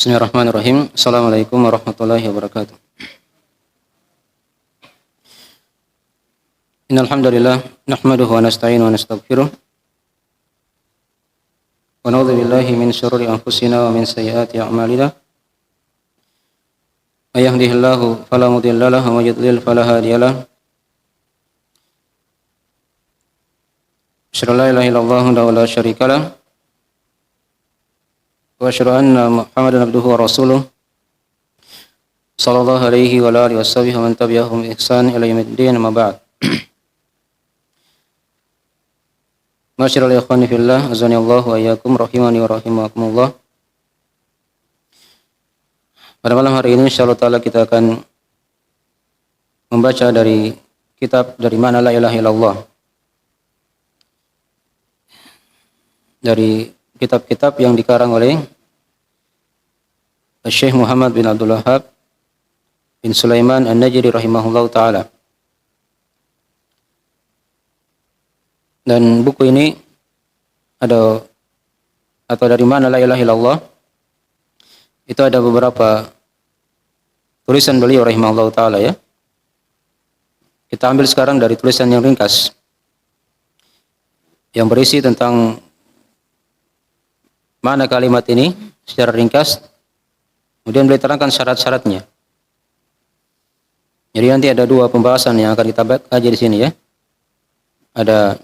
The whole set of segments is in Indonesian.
Bismillahirrahmanirrahim. Assalamualaikum warahmatullahi wabarakatuh. Innal hamdalillah nahmaduhu wa nasta'inuhu wa nastaghfiruh. Wa na'udzu billahi min syururi anfusina wa min sayyiati a'malina. May yahdihillahu fala mudilla lahu wa may yudlil fala hadiya lahu. Asyhadu an la ilaha illallah wa la syarika lahu. Wa asyhadu anna Muhammadan abduhu wa rasuluh sallallahu alaihi wa alihi washabihi wa man tabi'ahum bi ihsan ila yaumiddin amma ba'd. Masyarul ikhwani fillah azani Allah wa iyyakum rahimani wa rahimakumullah. Pada malam hari ini insyaallah taala kita akan membaca dari kitab Dari Mana La Ilaha Illallah. Dari kitab-kitab yang dikarang oleh Syekh Muhammad bin Abdul Wahhab bin Sulaiman An-Najdi rahimahullahu taala. Dan buku ini ada atau Dari Mana La Ilaha Illallah itu ada beberapa tulisan beliau rahimahullahu taala ya. Kita ambil sekarang dari tulisan yang ringkas yang berisi tentang mana kalimat ini secara ringkas, kemudian beliau terangkan syarat-syaratnya. Jadi nanti ada dua pembahasan yang akan kita kaji di sini ya. Ada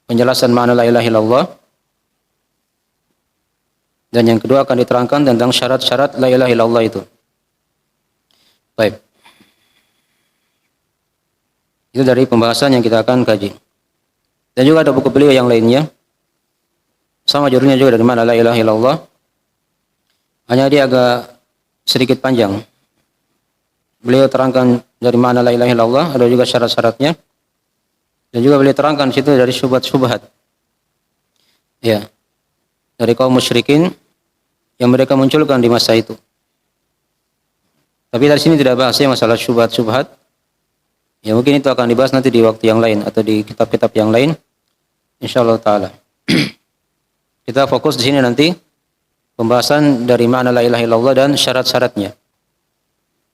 penjelasan makna la ilaha illallah, dan yang kedua akan diterangkan tentang syarat-syarat la ilaha illallah itu. Baik. Itu dari pembahasan yang kita akan kaji. Dan juga ada buku beliau yang lainnya. Sama judulnya juga Dari Mana La Ilaha Illallah. Hanya dia agak sedikit panjang. Beliau terangkan dari mana la ilaha illallah, ada juga syarat-syaratnya. Dan juga beliau terangkan di situ dari syubhat-syubhat. Ya. Dari kaum musyrikin yang mereka munculkan di masa itu. Tapi dari sini tidak bahas ya masalah syubhat-syubhat. Ya mungkin itu akan dibahas nanti di waktu yang lain atau di kitab-kitab yang lain. Insyaallah taala. Kita fokus di sini nanti pembahasan dari makna la ilaha illallah dan syarat-syaratnya.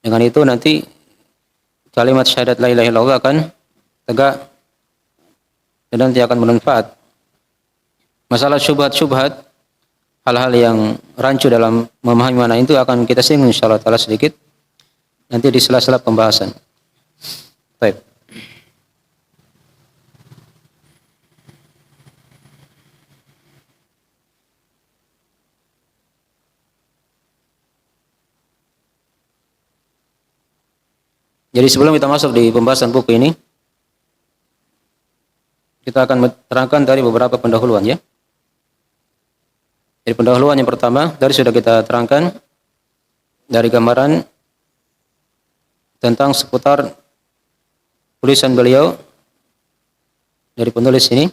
Dengan itu nanti kalimat syahadat la ilaha illallah akan tegak dan nanti akan bermanfaat. Masalah syubhat-syubhat, hal-hal yang rancu dalam memahami makna itu akan kita singgung insyaallah taala sedikit nanti di sela-sela pembahasan. Baik. Jadi sebelum kita masuk di pembahasan buku ini, kita akan terangkan dari beberapa pendahuluan ya. Jadi pendahuluan yang pertama, dari sudah kita terangkan dari gambaran tentang seputar tulisan beliau dari penulis ini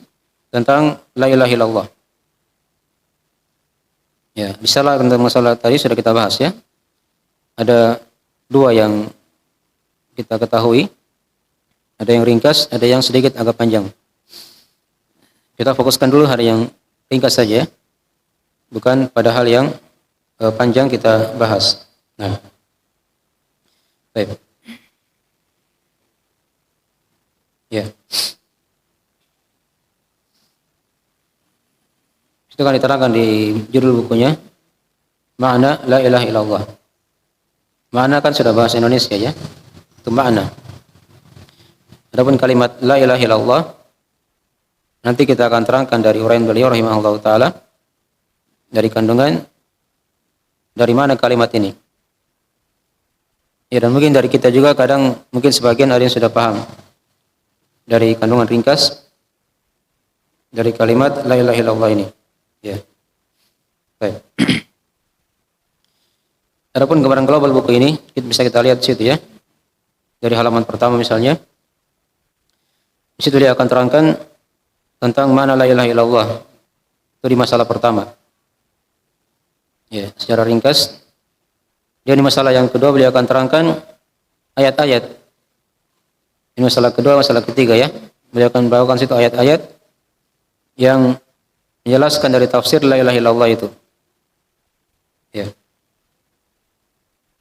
tentang la ilaha illallah. Ya, bisalah tentang masalah tadi sudah kita bahas ya. Ada dua yang kita ketahui, ada yang ringkas, ada yang sedikit agak panjang. Kita fokuskan dulu hal yang ringkas saja, bukan pada hal yang panjang kita bahas. Nah, baik. Ya. Itu kan diterangkan di judul bukunya, Makna La Ilaha Illallah. Makna kan sudah bahasa Indonesia ya. Itu makna. Adapun kalimat la ilaha illallah nanti kita akan terangkan dari uraian beliau rahimahullah taala dari kandungan dari mana kalimat ini. Ya, dan mungkin dari kita juga kadang mungkin sebagian ada yang sudah paham dari kandungan ringkas dari kalimat la ilaha illallah ini. Ya. Baik. Adapun gambaran global buku ini bisa kita lihat di situ ya. Dari halaman pertama misalnya, di situ dia akan terangkan tentang mana la ilaha illallah. Itu di masalah pertama. Ya, secara ringkas. Dia di masalah yang kedua beliau akan terangkan ayat-ayat. Ini masalah kedua, masalah ketiga ya. Beliau akan bawakan situ ayat-ayat yang menjelaskan dari tafsir la ilaha illallah itu.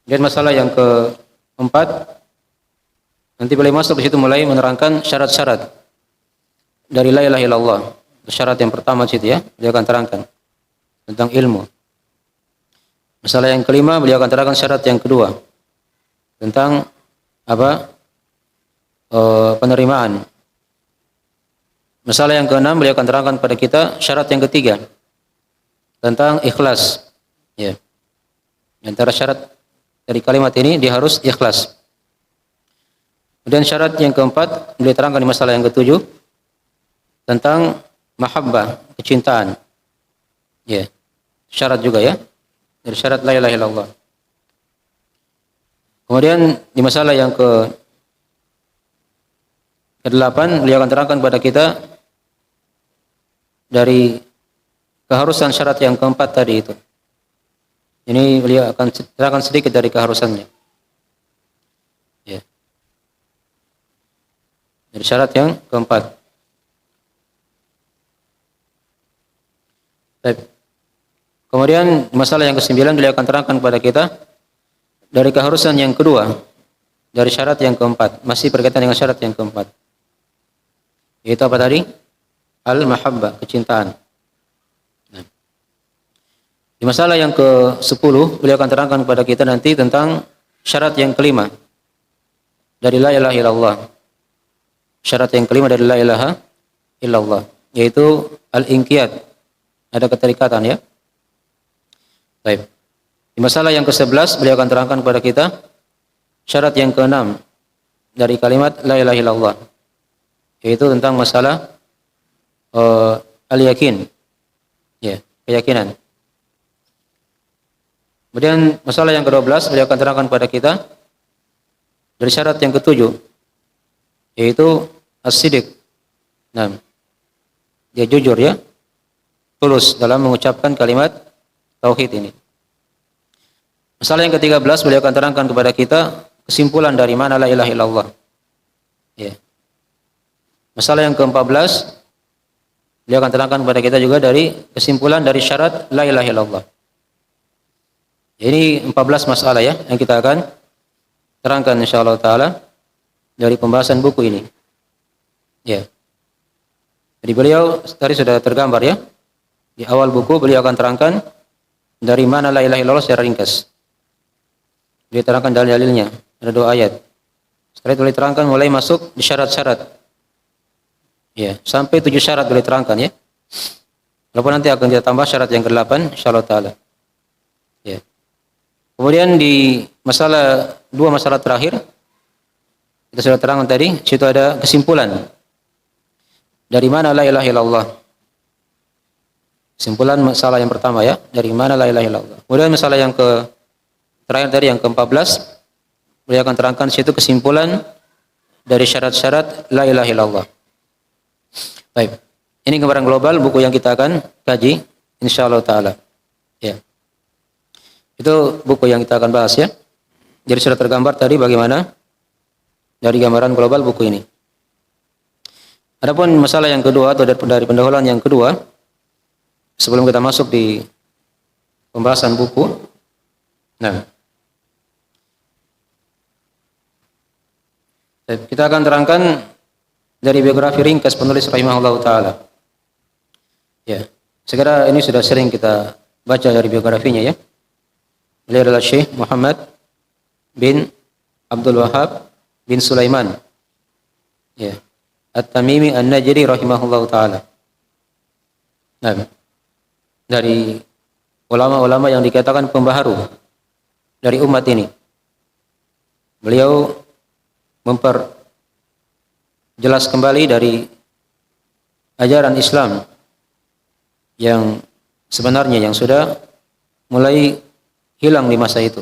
Dan masalah yang keempat, nanti beliau masuk di situ mulai menerangkan syarat-syarat dari la ilaha illallah. Syarat yang pertama di situ ya, beliau akan terangkan tentang ilmu. Masalah yang kelima beliau akan terangkan syarat yang kedua tentang apa? Penerimaan. Masalah yang keenam beliau akan terangkan pada kita syarat yang ketiga tentang ikhlas. Ya. Antara syarat dari kalimat ini dia harus ikhlas. Kemudian syarat yang keempat beliau terangkan di masalah yang ketujuh tentang mahabbah, kecintaan. Ya. Syarat juga ya. Dari syarat la ilaha illallah. Kemudian di masalah yang ke-8 beliau akan terangkan kepada kita dari keharusan syarat yang keempat tadi itu. Ini beliau akan terangkan sedikit dari keharusannya. Ya. Dari syarat yang keempat. Baik. Kemudian masalah yang ke-9 beliau akan terangkan kepada kita dari keharusan yang kedua dari syarat yang keempat, masih berkaitan dengan syarat yang keempat. Yaitu apa tadi? Al-mahabbah, kecintaan. Nah. Di masalah yang ke-10 beliau akan terangkan kepada kita nanti tentang syarat yang kelima dari la ilaha illallah. Syarat yang kelima dari la ilaha illallah, yaitu al-inqiyad. Ada keterikatan ya. Baik. Di masalah yang ke-11 beliau akan terangkan kepada kita syarat yang ke-6 dari kalimat la ilaha illallah, yaitu tentang masalah al-yakin. Ya, keyakinan. Kemudian masalah yang ke-12 beliau akan terangkan kepada kita dari syarat yang ke-7, yaitu as-sidq. Nah, dia jujur ya, tulus dalam mengucapkan kalimat tauhid ini. Masalah yang ke-13 beliau akan terangkan kepada kita kesimpulan dari mana la ilaha illallah. Ya. Masalah yang ke-14 beliau akan terangkan kepada kita juga dari kesimpulan dari syarat la ilaha illallah. Ini 14 masalah ya yang kita akan terangkan insyaallah taala dari pembahasan buku ini. Ya. Jadi beliau tadi sudah tergambar ya. Di awal buku beliau akan terangkan dari mana la ilaha illallah secara ringkas. Dia terangkan dalil-dalilnya, ada 2 ayat. Setelah itu beliau terangkan mulai masuk di syarat-syarat. Ya, sampai 7 syarat beliau terangkan ya. Walaupun nanti akan kita tambah syarat yang ke-8 insyaallah taala. Ya. Kemudian di masalah 2 masalah terakhir kita sudah terangkan tadi, situ ada kesimpulan dari mana la ilaha illallah. Kesimpulan masalah yang pertama ya, dari mana la ilaha illallah. Kemudian masalah yang terakhir tadi yang ke-14 beliau akan terangkan situ kesimpulan dari syarat-syarat la ilaha illallah. Baik. Ini gambaran global buku yang kita akan kaji insyaallah taala. Ya. Itu buku yang kita akan bahas ya. Jadi sudah tergambar tadi bagaimana dari gambaran global buku ini. Adapun masalah yang kedua atau dari pendahuluan yang kedua, sebelum kita masuk di pembahasan buku, nah, kita akan terangkan dari biografi ringkas penulis rahimahullah taala. Ya, segera ini sudah sering kita baca dari biografinya ya. Beliau adalah Syekh Muhammad bin Abdul Wahhab bin Sulaiman. Ya, At-Tamimi An-Najdi rahimahullah taala. Nah, dari ulama-ulama yang dikatakan pembaharu dari umat ini. Beliau memperjelas kembali dari ajaran Islam yang sebenarnya yang sudah mulai hilang di masa itu.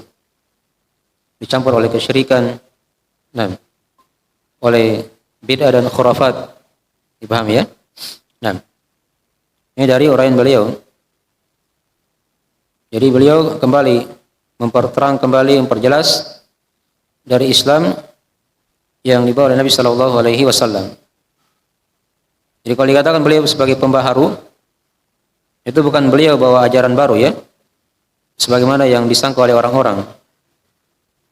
Dicampur oleh kesyirikan, nah, oleh bid'ah dan khurafat. Dipahami ya? Nah, ini dari uraian beliau. Jadi beliau kembali memperterang kembali, memperjelas dari Islam yang dibawa oleh Nabi Sallallahu Alaihi Wasallam. Jadi kalau dikatakan beliau sebagai pembaharu, itu bukan beliau bawa ajaran baru ya, sebagaimana yang disangka oleh orang-orang.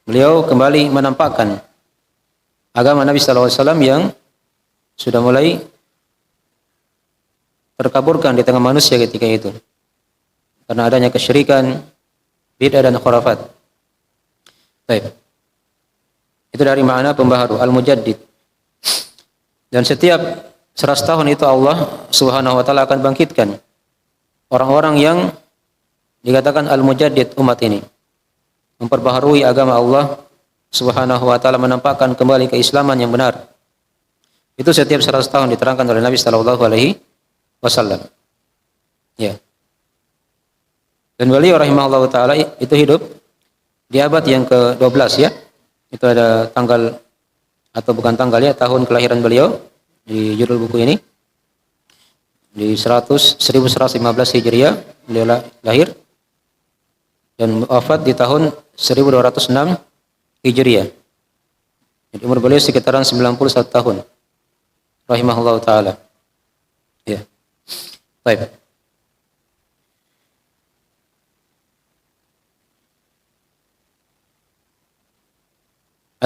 beliau kembali menampakkan agama Nabi sallallahu alaihi wasallam yang sudah mulai terkaburkan di tengah manusia ketika itu. Karena adanya kesyirikan, bid'ah dan khurafat. Baik. Itu dari makna pembaharu, al-mujaddid. Dan setiap 100 tahun itu Allah Subhanahu wa taala akan bangkitkan orang-orang yang dikatakan al-mujaddid umat ini. Memperbaharui agama Allah Subhanahu wa taala, menampakkan kembali keislaman yang benar. Itu setiap 100 tahun diterangkan oleh Nabi sallallahu alaihi wasallam. Ya. Dan beliau rahimahullah taala itu hidup di abad yang ke-12 ya. Itu ada tanggal atau bukan tanggal ya, tahun kelahiran beliau di judul buku ini. Di 1115 Hijriah beliau lahir dan wafat di tahun 1206 Hijriah. Jadi umur beliau sekitaran 91 tahun. Rahimahullah taala. Ya. Baik.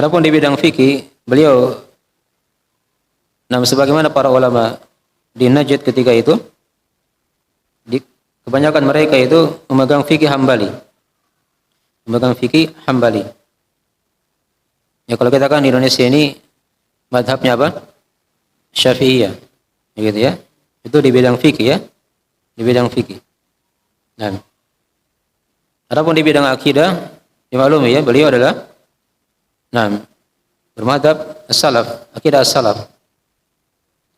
Adapun di bidang fikih, beliau sebagaimana para ulama di Najd ketika itu, kebanyakan mereka itu memegang fikih Hambali. Memegang fikih Hambali. Ya kalau kita kan di Indonesia ini mazhabnya apa? Syafi'iyah. Gitu ya. Itu di bidang fikih ya. Di bidang fikih. Nah. Adapun di bidang akidah, dimaklumi ya, beliau adalah bermadzhab as-salaf, akidah as-salaf.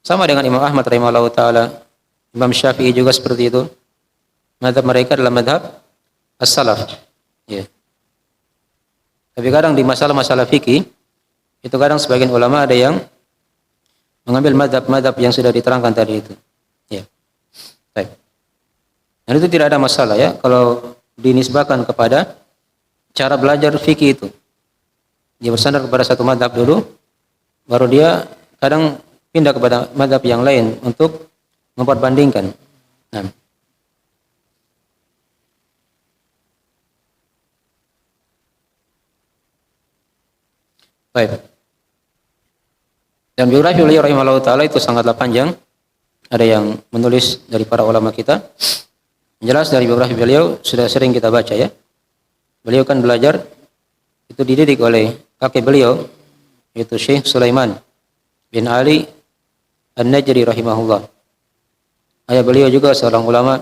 Sama dengan Imam Ahmad rahimahullah taala, Imam Syafi'i juga seperti itu. Mazhab mereka adalah mazhab as-salaf. Ya. Tapi kadang di masalah-masalah fikih itu kadang sebagian ulama ada yang mengambil mazhab-mazhab yang sudah diterangkan tadi itu. Ya. Baik. Dan itu tidak ada masalah ya kalau dinisbahkan kepada cara belajar fikih itu. Dia bersandar kepada satu mazhab dulu, baru dia kadang pindah kepada mazhab yang lain untuk memperbandingkan. Nah. Baik. Dan biografi beliau rahimahullah ta'ala itu sangatlah panjang. Ada yang menulis dari para ulama kita. Jelas dari biografi beliau sudah sering kita baca ya. Beliau kan belajar, itu dididik oleh kakek beliau, yaitu Syekh Sulaiman bin Ali An-Najri rahimahullah. Ayah beliau juga seorang ulama,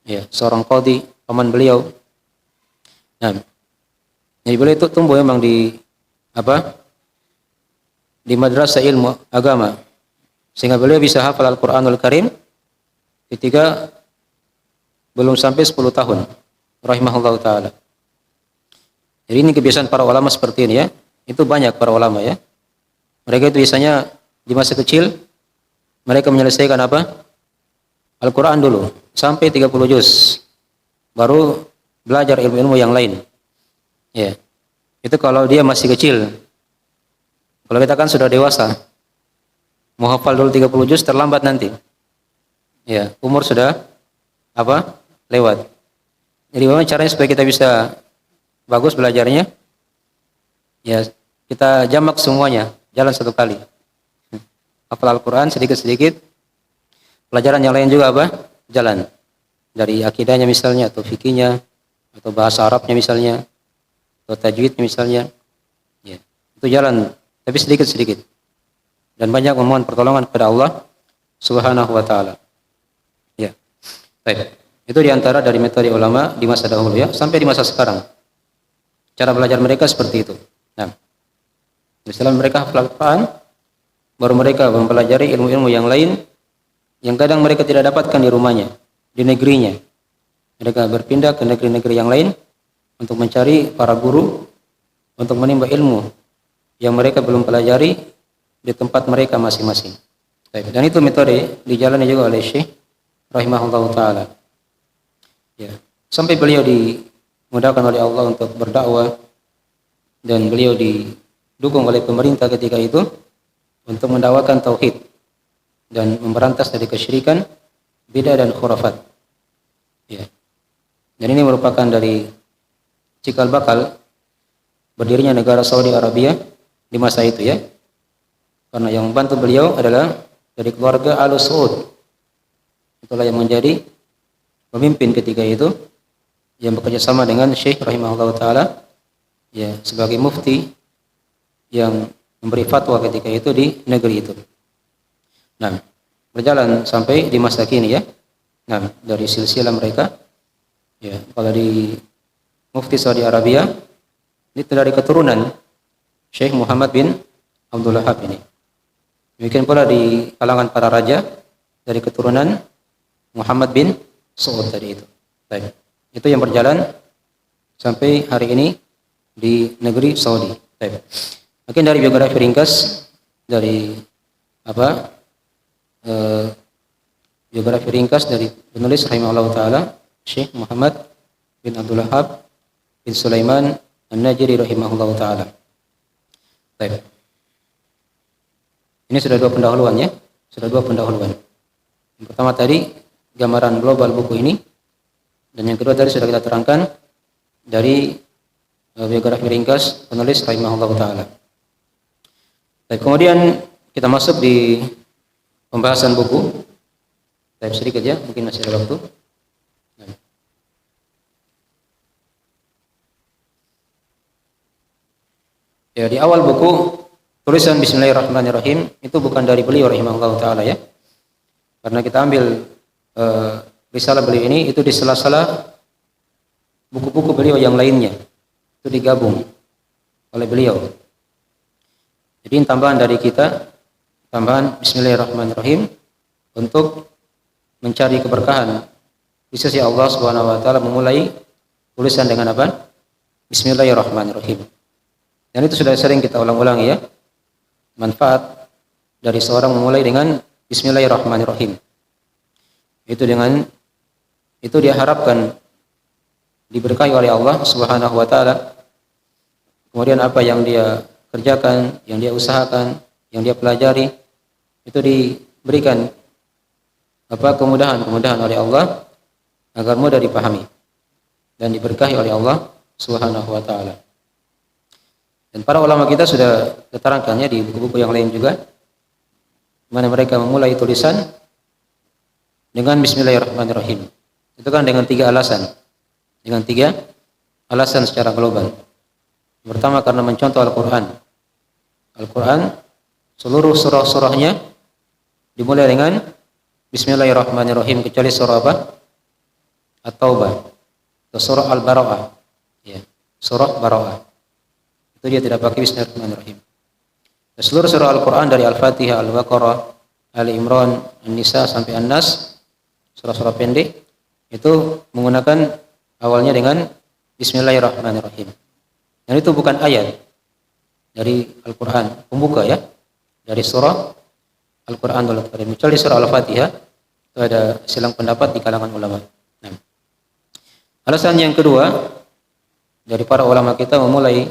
ya, seorang qadhi, paman beliau. Nah, jadi beliau itu tumbuh memang di di madrasah ilmu agama, sehingga beliau bisa hafal Al-Quranul Karim ketika belum sampai 10 tahun, rahimahullah ta'ala. Jadi ini kebiasaan para ulama seperti ini ya. Itu banyak para ulama ya. Mereka itu biasanya di masa kecil mereka menyelesaikan Al-Quran dulu sampai 30 juz. Baru belajar ilmu-ilmu yang lain. Ya. Itu kalau dia masih kecil. Kalau kita kan sudah dewasa. Mau hafal dulu 30 juz terlambat nanti. Ya, umur sudah lewat. Jadi bagaimana caranya supaya kita bisa bagus belajarnya? Ya, kita jamak semuanya, jalan satu kali. Hafal Al-Quran sedikit-sedikit. Pelajaran yang lain juga jalan. Dari akidahnya misalnya, atau fikihnya, atau bahasa Arabnya misalnya, atau tajwidnya misalnya. Ya, itu jalan, tapi sedikit-sedikit. Dan banyak memohon pertolongan kepada Allah Subhanahu wa ta'ala. Ya, baik. Itu diantara dari metode ulama di masa dahulu ya, sampai di masa sekarang. Cara belajar mereka seperti itu. Nah, setelah mereka hafal Al-Quran, baru mereka mempelajari ilmu-ilmu yang lain yang kadang mereka tidak dapatkan di rumahnya, di negerinya. Mereka berpindah ke negeri-negeri yang lain untuk mencari para guru, untuk menimba ilmu yang mereka belum pelajari di tempat mereka masing-masing. Dan itu metode dijalani juga oleh Syekh rahimahullah ta'ala. Ya, sampai beliau dimudahkan oleh Allah untuk berdakwah dan beliau didukung oleh pemerintah ketika itu untuk mendakwakan tauhid dan memberantas dari kesyirikan, bid'ah dan khurafat. Ya. Dan ini merupakan dari cikal bakal berdirinya negara Saudi Arabia di masa itu ya. Karena yang membantu beliau adalah dari keluarga Al Saud. Itulah yang menjadi pemimpin ketika itu yang bekerja sama dengan Syekh rahimahullah taala ya sebagai mufti yang memberi fatwa ketika itu di negeri itu. Nah, berjalan sampai di masa kini ya. Nah, dari silsilah mereka ya, kalau di mufti Saudi Arabia itu dari keturunan Syekh Muhammad bin Abdul Wahab ini. Demikian pula di kalangan para raja dari keturunan Muhammad bin Saud tadi itu. Baik. Itu yang berjalan sampai hari ini di negeri Saudi. Baik. Mungkin dari biografi ringkas dari biografi ringkas dari penulis rahimahullah taala Syekh Muhammad bin Abdul Wahab bin Sulaiman An-Najri rahimahullah taala. Baik. Ini sudah dua pendahuluan ya. Sudah dua pendahuluan. Yang pertama tadi gambaran global buku ini, dan yang kedua tadi sudah kita terangkan dari biografi ringkas penulis rahimahullah taala. Baik, kemudian kita masuk di pembahasan buku. Baik, sedikit ya, mungkin masih ada waktu. Ya, di awal buku tulisan Bismillahirrahmanirrahim itu bukan dari beliau rahimahullah taala ya. Karena kita ambil risalah beliau ini itu di sela-sela buku-buku beliau yang lainnya. Itu digabung oleh beliau. Jadi tambahan dari kita, tambahan Bismillahirrahmanirrahim untuk mencari keberkahan di sisi Allah Subhanahu wa taala, memulai tulisan dengan apa? Bismillahirrahmanirrahim. Dan itu sudah sering kita ulang-ulangi ya. Manfaat dari seorang memulai dengan Bismillahirrahmanirrahim. Itu dia harapkan diberkahi oleh Allah Subhanahu wa taala. Kemudian apa yang dia kerjakan, yang dia usahakan, yang dia pelajari itu diberikan kemudahan oleh Allah agar mudah dipahami dan diberkahi oleh Allah Subhanahu wa taala. Dan para ulama kita sudah terangkannya di buku-buku yang lain juga, mana mereka memulai tulisan dengan Bismillahirrahmanirrahim. Itu kan dengan tiga alasan. Dengan tiga alasan secara global. Pertama, karena mencontoh Al-Quran. Al-Quran, seluruh surah-surahnya dimulai dengan Bismillahirrahmanirrahim, kecuali surah apa? At-Taubah. Atau surah Al-Bara'ah. Ya, surah Bara'ah. Itu dia tidak pakai Bismillahirrahmanirrahim. Seluruh surah Al-Quran dari Al-Fatihah, Al-Baqarah, Ali Imran, An-Nisa sampai An-Nas, surah-surah pendek, itu menggunakan awalnya dengan Bismillahirrahmanirrahim. Dan itu bukan ayat dari Al-Quran, pembuka ya, dari surah Al-Quran Al-Karim. Kecuali surah Al-Fatihah, itu ada silang pendapat di kalangan ulama. Nah, alasan yang kedua, dari para ulama kita memulai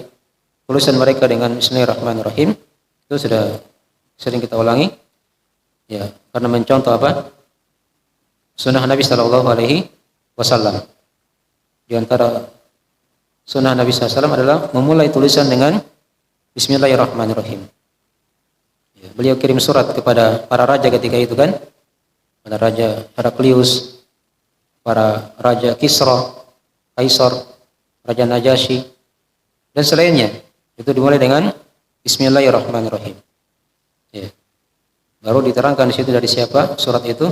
tulisan mereka dengan Bismillahirrahmanirrahim, itu sudah sering kita ulangi ya, karena mencontoh apa? Sunnah Nabi sallallahu alaihi wasallam. Di antara sunnah Nabi sallallahu alaihi wasallam adalah memulai tulisan dengan Bismillahirrahmanirrahim. Ya, beliau kirim surat kepada para raja ketika itu kan, pada Raja Heraklius, para Raja Kisra, Kaisar, Raja Najasyi, dan selainnya. Itu dimulai dengan Bismillahirrahmanirrahim. Ya. Baru diterangkan di situ dari siapa surat itu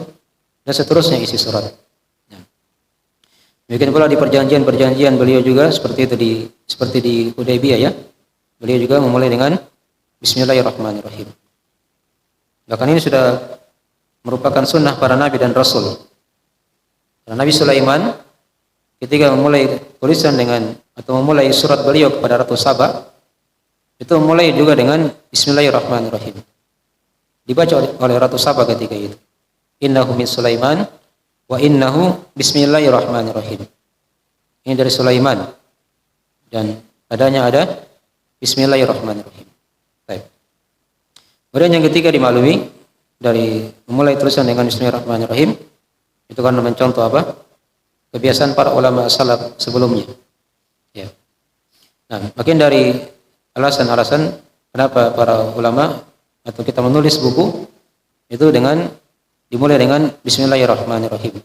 dan seterusnya isi surat. Ya. Mungkin pula di perjanjian beliau juga seperti di Hudaybiyah ya. Beliau juga memulai dengan Bismillahirrahmanirrahim. Bahkan ini sudah merupakan sunnah para nabi dan rasul. Karena Nabi Sulaiman ketika memulai tulisan atau memulai surat beliau kepada Ratu Saba, itu mulai juga dengan Bismillahirrahmanirrahim. Dibaca oleh Ratu Saba ketika itu. Innahu min Sulaiman wa innahu Bismillahirrahmanirrahim. Ini dari Sulaiman dan padanya ada Bismillahirrahmanirrahim. Baik. Kemudian yang ketiga dimaklumi dari memulai tulisan dengan Bismillahirrahmanirrahim itu karena mencontoh apa? Kebiasaan para ulama salaf sebelumnya. Ya. Nah, makin dari alasan-alasan kenapa para ulama atau kita menulis buku itu dimulai dengan Bismillahirrahmanirrahim.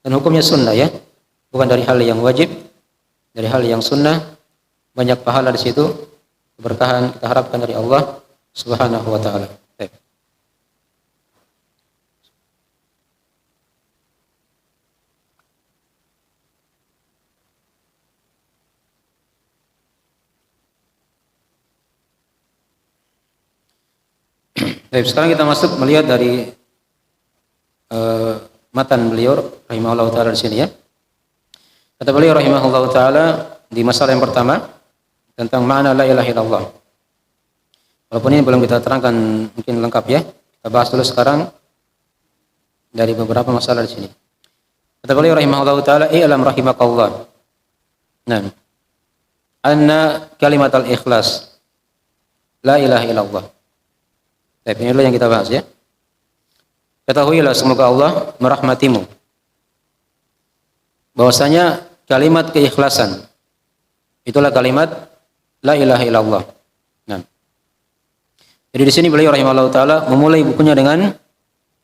Dan hukumnya sunnah ya, bukan dari hal yang wajib, dari hal yang sunnah, banyak pahala di situ, keberkahan kita harapkan dari Allah Subhanahu wa taala. Baik, sekarang kita masuk melihat dari matan beliau rahimahullah taala di sini ya. Kata beliau rahimahullah taala di masalah yang pertama tentang makna la ilaha illallah. Walaupun ini belum kita terangkan mungkin lengkap ya. Kita bahas dulu sekarang dari beberapa masalah di sini. Kata beliau rahimahullah taala, "I'lam rahimakallah." Nah, anna kalimat al-ikhlas la ilaha illallah. Tapi ini dulu yang kita bahas ya. Ketahuilah semoga Allah merahmatimu bahwasanya kalimat keikhlasan itulah kalimat la ilaha illallah. Nah, jadi di sini beliau rahimahullah taala memulai bukunya dengan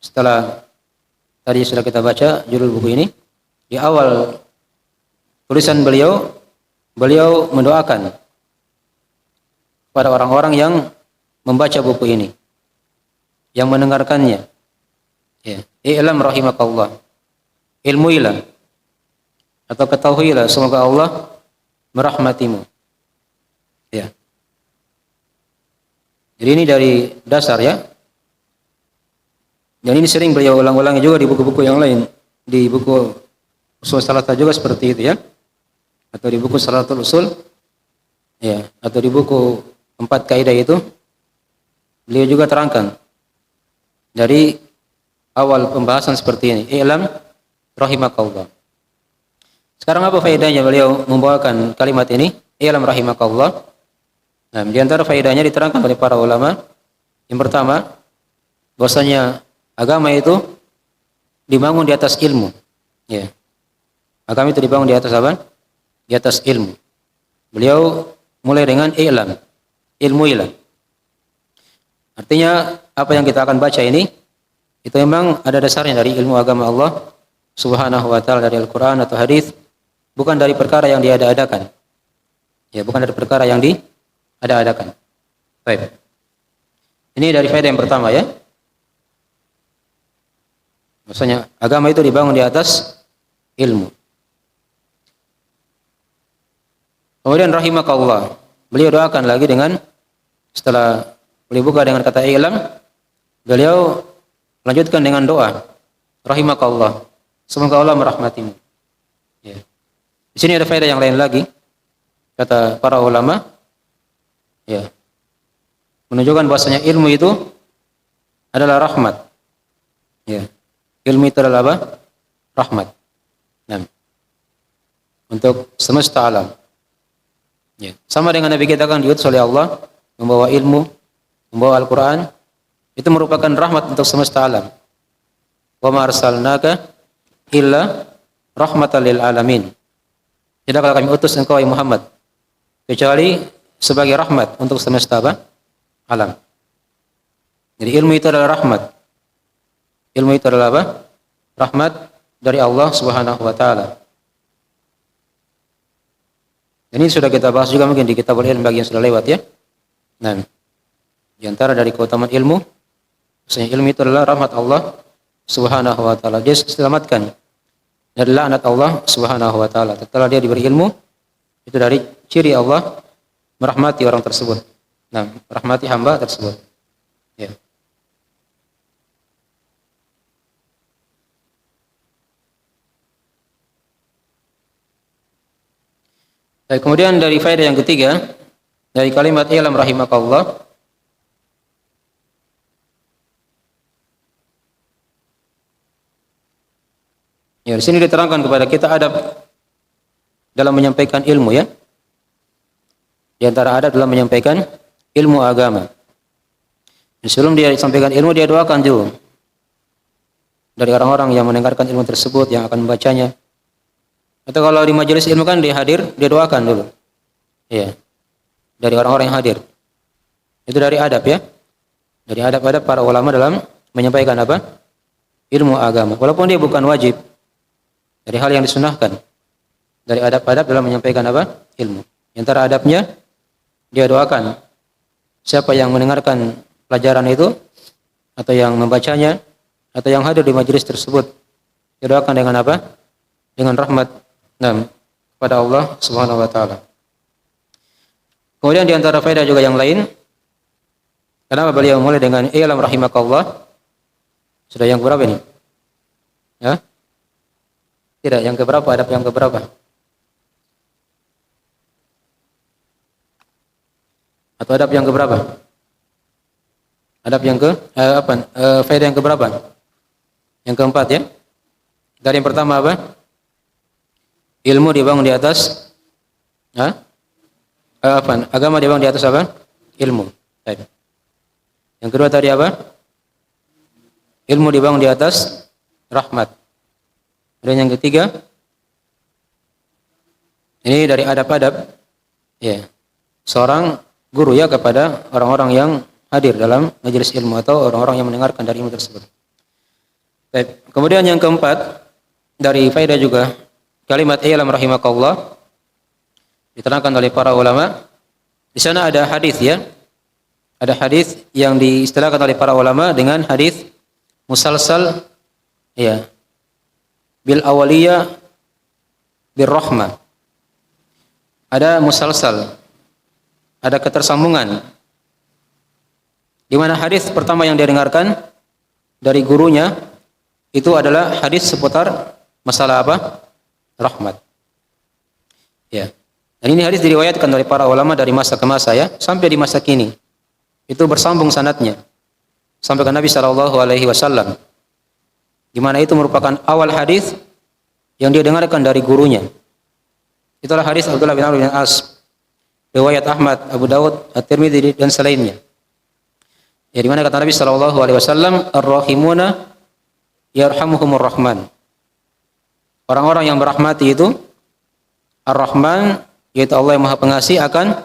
setelah tadi sudah kita baca judul buku ini, di awal tulisan beliau mendoakan kepada orang-orang yang membaca buku ini, yang mendengarkannya. Ya, i'lam rahimakallah. Ilmuilah atau ketahuilah semoga Allah merahmatimu. Ya. Jadi ini dari dasar ya. Dan ini sering beliau ulang-ulangi juga di buku-buku yang lain. Di buku Ushul Tsalatsa juga seperti itu ya. Atau di buku Shalatul Ushul. Ya, atau di buku 4 kaidah itu beliau juga terangkan dari awal pembahasan seperti ini, i'lam rahimakallah. Sekarang apa faedahnya beliau membawakan kalimat ini, i'lam rahimakallah? Nah, di antara faedahnya diterangkan oleh para ulama. Yang pertama, bahwasanya agama itu dibangun di atas ilmu. Ya. Agama itu dibangun di atas apa? Di atas ilmu. Beliau mulai dengan i'lam, ilmuilah. Artinya apa yang kita akan baca ini itu memang ada dasarnya dari ilmu agama Allah Subhanahu wa taala, dari Al-Qur'an atau hadis, bukan dari perkara yang diada-adakan. Ya, bukan dari perkara yang diada-adakan. Baik. Ini dari faedah yang pertama ya. Maksudnya agama itu dibangun di atas ilmu. Kemudian rahimakallah. Beliau doakan lagi dengan setelah beliau buka dengan kata i'lam, beliau lanjutkan dengan doa, rahimakallah, semoga Allah merahmatimu. Ya. Di sini ada faedah yang lain lagi, kata para ulama, ya, menunjukkan bahwasanya ilmu itu adalah rahmat. Ya. Ilmu itu adalah apa? Rahmat. Nah, untuk semesta alam. Ya. Sama dengan Nabi kita kan diutus oleh Allah membawa ilmu, membawa Al-Quran. Itu merupakan rahmat untuk semesta alam. Wa ma arsalnaka illa rahmatan lil alamin. Tidaklah kami utus engkau wahai Muhammad kecuali sebagai rahmat untuk semesta apa? Alam. Jadi ilmu itu adalah rahmat. Ilmu itu adalah apa? Rahmat dari Allah Subhanahu wa taala. Ini sudah kita bahas juga mungkin di kitabul ilm bagi yang sudah lewat ya. Nah, di antara dari keutamaan ilmu, maksudnya ilmu itu adalah rahmat Allah Subhanahu wa taala. Dia diselamatkan dari laknat Allah Subhanahu wa taala. Setelah dia diberi ilmu, itu dari ciri Allah merahmati orang tersebut. Nah, merahmati hamba tersebut. Ya. Baik, kemudian dari faedah yang ketiga dari kalimat i'lam rahimakallah, ya, di sini diterangkan kepada kita adab dalam menyampaikan ilmu ya. Di antara adab dalam menyampaikan ilmu agama. Sebelum dia sampaikan ilmu, dia doakan dulu dari orang-orang yang mendengarkan ilmu tersebut, yang akan membacanya. Atau kalau di majelis ilmu kan dia hadir, dia doakan dulu. Ya. dari orang-orang yang hadir. Itu dari adab ya. Dari adab-adab para ulama dalam menyampaikan apa? Ilmu agama. Walaupun dia bukan wajib. Dari hal yang disunahkan. Dari adab-adab dalam menyampaikan apa? Ilmu. Di antara adabnya, dia doakan siapa yang mendengarkan pelajaran itu, atau yang membacanya, atau yang hadir di majelis tersebut, dia doakan dengan apa? Dengan rahmat kepada Allah Subhanahu wa taala. Kemudian di antara faedah juga yang lain, kenapa beliau mulai dengan i'lam rahimakallah? Sudah yang berapa ini? Ya? Tidak, yang keberapa? Adab yang keberapa? Atau adab yang keberapa? Adab yang faedah yang keberapa? Yang keempat ya. Dari yang pertama apa? Ilmu dibangun di atas agama dibangun di atas apa? Ilmu. Baik. Yang kedua tadi apa? Ilmu dibangun di atas rahmat. Dan yang ketiga, ini dari adab-adab ya, seorang guru ya kepada orang-orang yang hadir dalam majelis ilmu atau orang-orang yang mendengarkan dari ilmu tersebut. Baik. Kemudian yang keempat, dari faedah juga kalimat i'lam rahimakallah diterangkan oleh para ulama. Di sana ada hadis ya. Ada hadis yang diistilahkan oleh para ulama dengan hadis musalsal ya. Bil awaliyah bir rahmah. Ada musalsal. Ada ketersambungan. Di mana hadis pertama yang dia dengarkan dari gurunya itu adalah hadis seputar masalah apa? Rahmat. Ya. Dan ini hadis diriwayatkan oleh para ulama dari masa ke masa ya, sampai di masa kini. Itu bersambung sanadnya sampai ke Nabi sallallahu alaihi wasallam. Di mana itu merupakan awal hadis yang dia dengarkan dari gurunya. Itulah hadis Abdullah bin Amr bin As, riwayat Ahmad, Abu Dawud, At-Tirmidzi dan selainnya. Ya, di mana kata Nabi sallallahu alaihi wasallam, "Ar-rahimuna yarhamuhumur rahman." Orang-orang yang merahmati itu Ar-Rahman, yaitu Allah yang Maha Pengasih, akan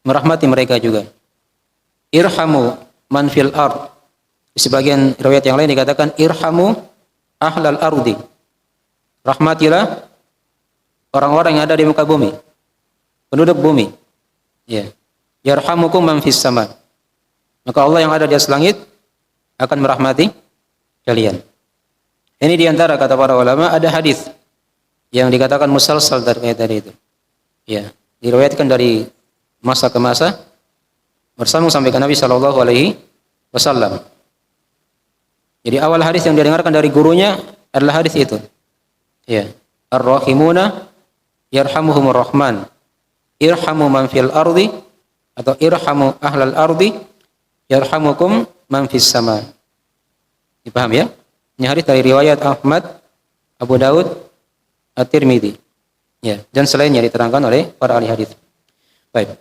merahmati mereka juga. Irhamu man fil ard. Di sebagian riwayat yang lain dikatakan irhamu ahlal ardi. Rahmatilah orang-orang yang ada di muka bumi, penduduk bumi. Ya. Yarhamukum man fis sama. Maka Allah yang ada di atas langit akan merahmati kalian. Ini diantara kata para ulama ada hadis yang dikatakan musalsal terkait dari itu. Ya, diriwayatkan dari masa ke masa bersambung sampai ke Nabi sallallahu alaihi wasallam. Jadi awal hadis yang didengarkan dari gurunya adalah hadis itu. Ya, ar-rahimuna yarhamuhumur rahman. Irhamu man fil ardi atau irhamu ahlal ardi yarhamukum man fis sama. Dipaham ya? Ini hadis dari riwayat Ahmad, Abu Daud, At-Tirmidzi. Ya, dan selainnya diterangkan oleh para ahli hadis. Baik.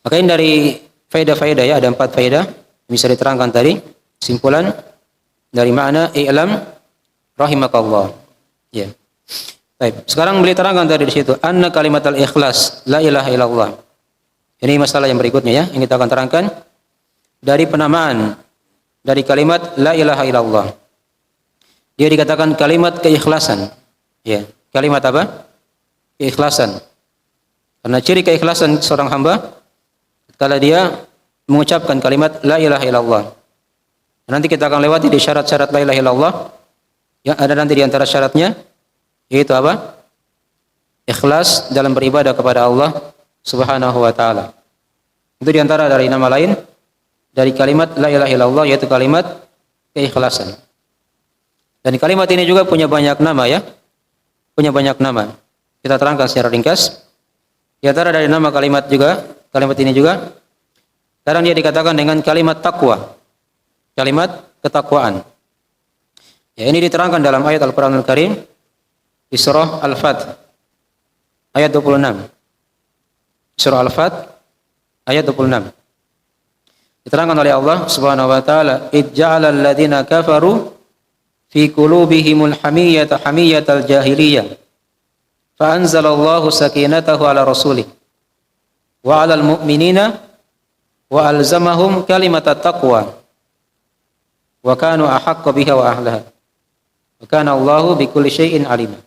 Maka ini dari faedah-faedah ya, ada 4 faedah bisa diterangkan tadi. Simpulan dari makna i'lam rahimakallah. Ya. Baik. Sekarang beliau terangkan tadi di situ anna kalimatal ikhlas la ilaha illallah. Ini masalah yang berikutnya ya, yang kita akan terangkan dari penamaan dari kalimat la ilaha illallah. Dia dikatakan kalimat keikhlasan. Ya, kalimat apa? Keikhlasan. Karena ciri keikhlasan seorang hamba kalau dia mengucapkan kalimat la ilaha illallah. Nanti kita akan lewati di syarat-syarat la ilaha illallah. Yang ada nanti di antara syaratnya yaitu apa? Ikhlas dalam beribadah kepada Allah Subhanahu wa taala. Itu di antara dari nama lain dari kalimat la ilaha illallah yaitu kalimat keikhlasan. Dan kalimat ini juga punya banyak nama ya. Punya banyak nama. Kita terangkan secara ringkas. Di antara dari nama kalimat juga, kalimat ini juga kadang dia dikatakan dengan kalimat takwa. Kalimat ketakwaan. Ya, ini diterangkan dalam ayat Al-Qur'anul Karim di surah Al-Fat ayat 26. Surah Al-Fat ayat 26. Diterangkan oleh Allah Subhanahu wa taala, "Ij'alal ladzina kafaru fi qulubihimul hamiyyata hamiyyatal jahiliyah fa anzalallahu sakinatahu ala rasulih wa 'alal mu'minina wa alzamahum kalimatat taqwa wa kanu ahaqqa biha wa ahlaha wa kana Allahu bikulli syai'in alima.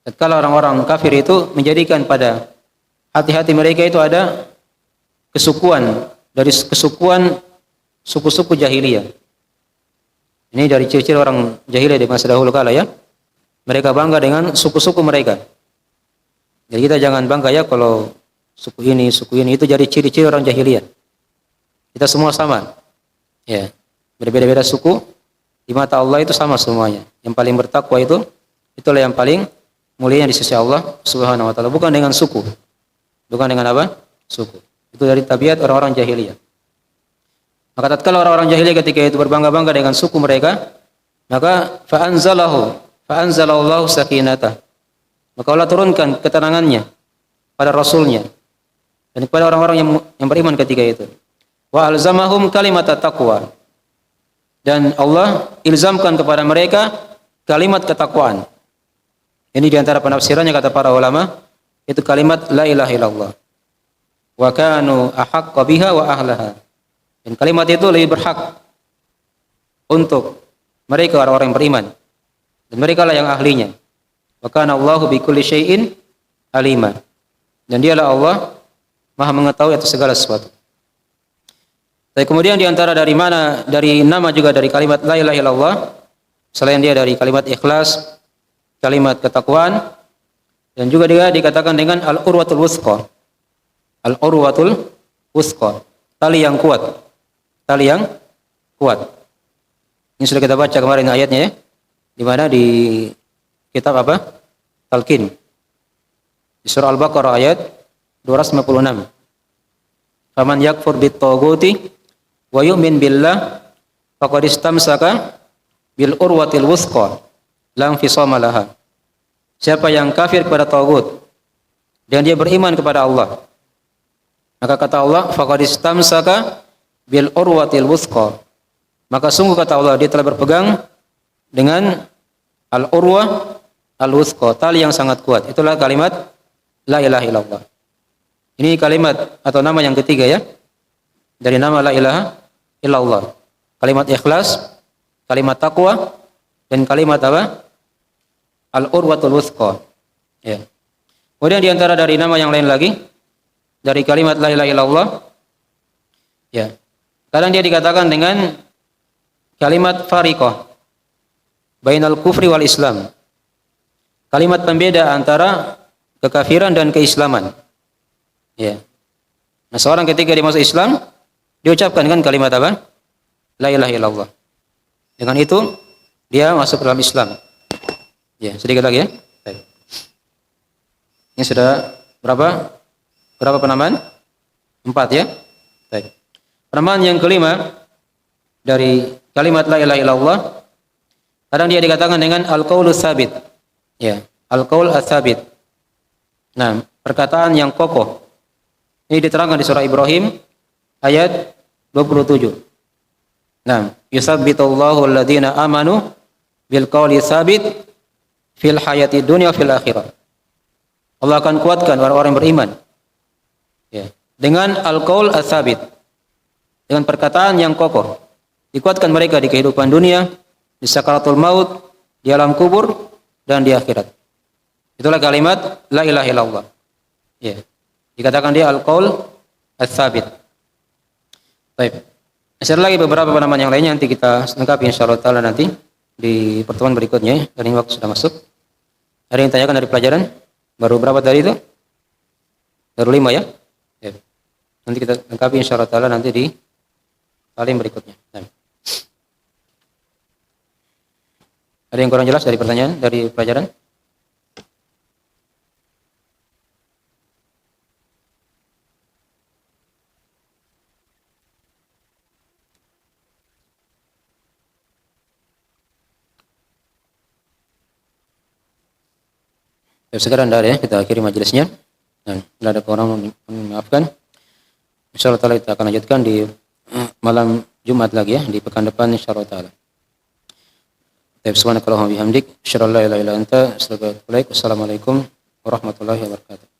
Tatkala orang-orang kafir itu menjadikan pada hati-hati mereka itu ada kesukuan dari kesukuan suku-suku jahiliyah. Ini dari ciri-ciri orang jahiliyah di masa dahulu kala ya. Mereka bangga dengan suku-suku mereka. Jadi kita jangan bangga ya kalau suku ini itu jadi ciri-ciri orang jahiliyah. Kita semua sama. Ya. Berbeda-beda suku di mata Allah itu sama semuanya. Yang paling bertakwa itulah yang paling mulia di sisi Allah Subhanahu wa taala, bukan dengan suku. Bukan dengan apa? Suku. Itu dari tabiat orang-orang jahiliyah. Maka tatkala orang-orang jahiliyah ketika itu berbangga-bangga dengan suku mereka, maka fa'anzalallahu sakinatah. Maka Allah turunkan ketenangannya pada Rasulnya dan kepada orang-orang yang beriman ketika itu. Wa alzamahum kalimat taqwa. Dan Allah ilzamkan kepada mereka kalimat ketakwaan. Ini diantara penafsirannya kata para ulama, itu kalimat la ilaha illallah. Wa kanu ahaqqa biha wa ahlaha. Dan kalimat itu lebih berhak untuk mereka orang-orang yang beriman. Dan mereka lah yang ahlinya. Wa kana Allahu bikulli syai'in alima. Dan dialah Allah Maha mengetahui atas segala sesuatu. Tapi kemudian diantara dari nama juga dari kalimat la ilaha illallah, selain dia dari kalimat ikhlas, kalimat ketakwaan, dan juga dia dikatakan dengan al-urwatul wuthqa. Al-urwatul wuthqa, tali yang kuat. Tali yang kuat. Ini sudah kita baca kemarin ayatnya ya. Di mana di kitab apa? Talqin. Di surah Al-Baqarah ayat 256. Faman yakfur bit-taghuti wa yu'min billah faqad istamsaka bil urwatil wuthqa la infisama laha. Siapa yang kafir kepada tagut dan dia beriman kepada Allah, maka kata Allah faqad istamsaka bil urwatil wuthqa, maka sungguh kata Allah dia telah berpegang dengan al-urwah al-wuthqa, tali yang sangat kuat. Itulah kalimat la ilaha illallah. Ini kalimat atau nama yang ketiga ya dari nama la ilaha illallah. Kalimat ikhlas, kalimat taqwa, dan kalimat apa? Al-urwatul wuthqa. Ya. Kemudian diantara dari nama yang lain lagi dari kalimat la ilaha illallah, ya, kadang dia dikatakan dengan kalimat fariqah bainal kufri wal Islam. Kalimat pembeda antara kekafiran dan keislaman. Ya. Nah, seorang ketika dia masuk Islam, diucapkan dengan kalimat apa? La ilaha illallah. Dengan itu dia masuk dalam Islam. Ya, sedikit lagi ya. Baik. Ini sudah berapa? Berapa penamaan? 4 ya. Baik. Penamaan yang kelima dari kalimat la ilaha illallah, kadang dia dikatakan dengan al-qaulus tsabit. Ya, al-qaul ats-tsabit. Nah, perkataan yang kokoh. Ini diterangkan di surah Ibrahim ayat 27. Nah, yusabbitullahu alladziina amanu bil qauli tsabit fil hayati dunya fil akhirah. Allah akan kuatkan orang-orang yang beriman. Ya, dengan al-qaul ats-tsabit. Dengan perkataan yang kokoh. Dikuatkan mereka di kehidupan dunia, di sakaratul maut, di alam kubur, dan di akhirat. Itulah kalimat la ilaha illallah. Ya. Dikatakan dia al-qaul ats-tsabit. Baik. Ada lagi beberapa penamaan yang lainnya nanti kita lengkapi insyaallah taala nanti di pertemuan berikutnya. Dan ini waktu sudah masuk. Ada yang tanyakan dari pelajaran? Baru berapa tadi itu? Baru 5 ya? Ya. Nanti kita lengkapi insyaallah taala nanti di talim berikutnya. Nah. Ada yang kurang jelas dari pertanyaan dari pelajaran? Sekarang ada ya, kita akhiri majelisnya. Nah, tidak ada orang memaafkan. Insyaallah taala kita akan lanjutkan di malam Jumat lagi ya, di pekan depan insyaallah taala. Subhanakallahumma bihamdik, asyhadu an la ilaha illa anta, astaghfiruka wa atubu ilaik. Wassalamualaikum warahmatullahi wabarakatuh.